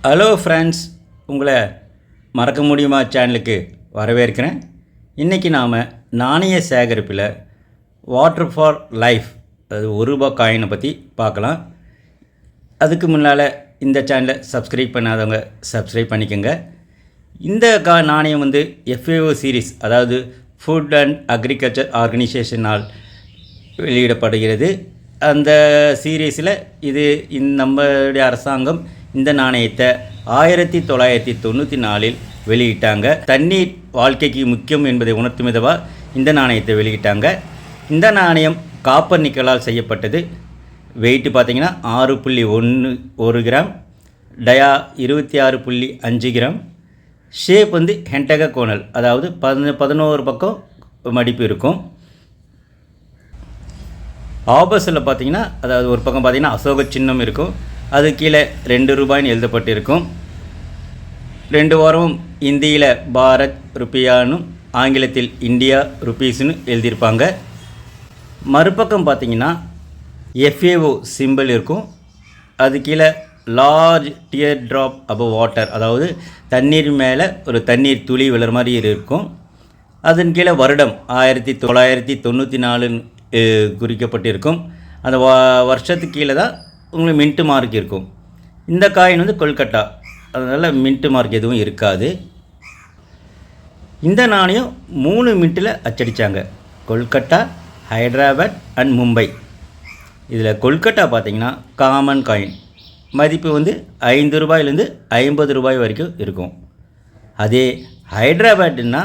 Hello friends, உங்களை மறக்க முடியுமா சேனலுக்கு வரவேற்கிறேன். இன்றைக்கி நாம் நாணய சேகரிப்பில் வாட்டர் ஃபார் லைஃப், அது ₹1 காயினை பற்றி பார்க்கலாம். அதுக்கு முன்னால் இந்த சேனலை சப்ஸ்கிரைப் பண்ணாதவங்க சப்ஸ்கிரைப் பண்ணிக்கோங்க. இந்த நாணயம் FAO சீரீஸ், அதாவது ஃபுட் அண்ட் அக்ரிகல்ச்சர் ஆர்கனைசேஷனால் வெளியிடப்படுகிறது. அந்த சீரீஸில் இது நம்மளுடைய அரசாங்கம் இந்த நாணயத்தை 1994 வெளியிட்டாங்க. தண்ணீர் வாழ்க்கைக்கு முக்கியம் என்பதை உணர்த்தும் விதமாக இந்த நாணயத்தை வெளியிட்டாங்க. இந்த நாணயம் காப்பர் நிக்கலால் செய்யப்பட்டது. வெயிட்டு பார்த்திங்கன்னா 6.1 கிராம், டயா 26.5 கிராம். ஷேப் ஹென்டகோனல், அதாவது 11 பக்கம் மடிப்பு இருக்கும். ஆபஸில் பார்த்திங்கன்னா, அதாவது ஒரு பக்கம் பார்த்திங்கன்னா அசோக சின்னம் இருக்கும். அது கீழே ₹2 எழுதப்பட்டிருக்கும். 2 வாரமும் இந்தியில் பாரத் ருப்பியானும் ஆங்கிலத்தில் இந்தியா ருப்பீஸ்னு எழுதியிருப்பாங்க. மறுபக்கம் பார்த்திங்கன்னா FAO சிம்பிள் இருக்கும். அது கீழே large dear drop above water, அதாவது தண்ணீர் மேலே ஒரு தண்ணீர் துளி விழுற மாதிரி இருக்கும். அதன் கீழே வருடம் 1994 குறிக்கப்பட்டிருக்கும். அந்த வருஷத்துக்கு கீழே தான் உங்களுக்கு மின்ட்டு மார்க் இருக்கும். இந்த காயின் கொல்கட்டா, அதனால் மின்ட்டு மார்க் எதுவும் இருக்காது. இந்த நாணயம் 3 மின்ட்டில் அச்சடித்தாங்க: கொல்கட்டா, ஹைதராபாத் அண்ட் மும்பை. இதில் கொல்கட்டா பார்த்திங்கன்னா காமன் காயின், மதிப்பு ₹5 50 வரைக்கும் இருக்கும். அதே ஹைதராபாத்னா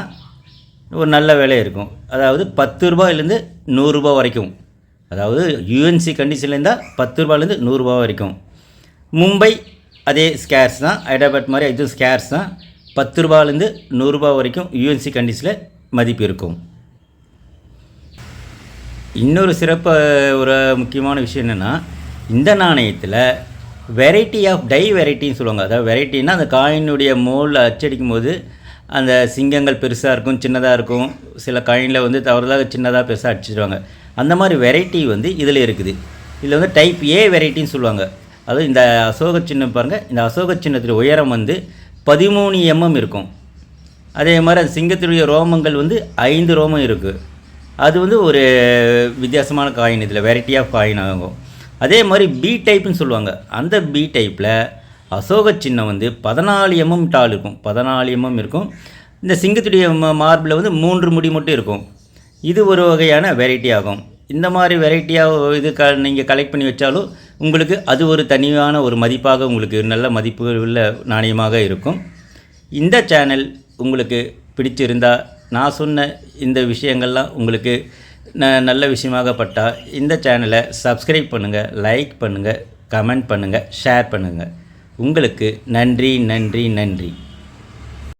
ஒரு நல்ல விலை இருக்கும், அதாவது ₹10 100 வரைக்கும். அதாவது UNC கண்டிஷன்லேருந்தால் ₹10 100 வரைக்கும். மும்பை அதே ஸ்கேர்ஸ் தான், ஹைதராபாத் மாதிரி இதுவும் ஸ்கேர்ஸ் தான். ₹10 100 வரைக்கும் UNC கண்டிஷனில் மதிப்பு இருக்கும். இன்னொரு சிறப்பு, ஒரு முக்கியமான விஷயம் என்னென்னா, இந்த நாணயத்தில் வெரைட்டி ஆஃப் டை வெரைட்டின்னு சொல்லுவாங்க. அதாவது வெரைட்டின்னா அந்த காயினுடைய மோல்டில் அச்சடிக்கும் போது அந்த சிங்கங்கள் பெருசாக இருக்கும், சின்னதாக இருக்கும். சில காயினில் தவறுதலாக சின்னதாக பெருசாக அடிச்சிடுவாங்க. அந்த மாதிரி வெரைட்டி இதில் இருக்குது. இதில் டைப் A வெரைட்டின்னு சொல்லுவாங்க. அதுவும் இந்த அசோக சின்னம் பாருங்கள், இந்த அசோக சின்னத்துடைய உயரம் 13 mm இருக்கும். அதே மாதிரி அந்த சிங்கத்துடைய ரோமங்கள் 5 ரோமம் இருக்குது. அது ஒரு வித்தியாசமான காயின். இதில் வெரைட்டி ஆஃப் காயின் ஆகும். அதே மாதிரி B டைப்புன்னு சொல்லுவாங்க. அந்த B டைப்பில் அசோக சின்னம் 14 mm டால் இருக்கும், 14 mm இருக்கும். இந்த சிங்கத்துடைய மார்பில் 3 முடி மட்டும் இருக்கும். இது ஒரு வகையான வெரைட்டி ஆகும். இந்த மாதிரி வெரைட்டியாக நீங்கள் கலெக்ட் பண்ணி வச்சாலும் உங்களுக்கு அது ஒரு தனியான ஒரு மதிப்பாக, உங்களுக்கு நல்ல மதிப்பு உள்ள நாணயமாக இருக்கும். இந்த சேனல் உங்களுக்கு பிடிச்சிருந்தால், நான் சொன்ன இந்த விஷயங்கள்லாம் உங்களுக்கு நல்ல விஷயமாக பட்டால் இந்த சேனலை சப்ஸ்கிரைப் பண்ணுங்கள், லைக் பண்ணுங்கள், கமெண்ட் பண்ணுங்கள், ஷேர் பண்ணுங்கள். உங்களுக்கு நன்றி நன்றி நன்றி.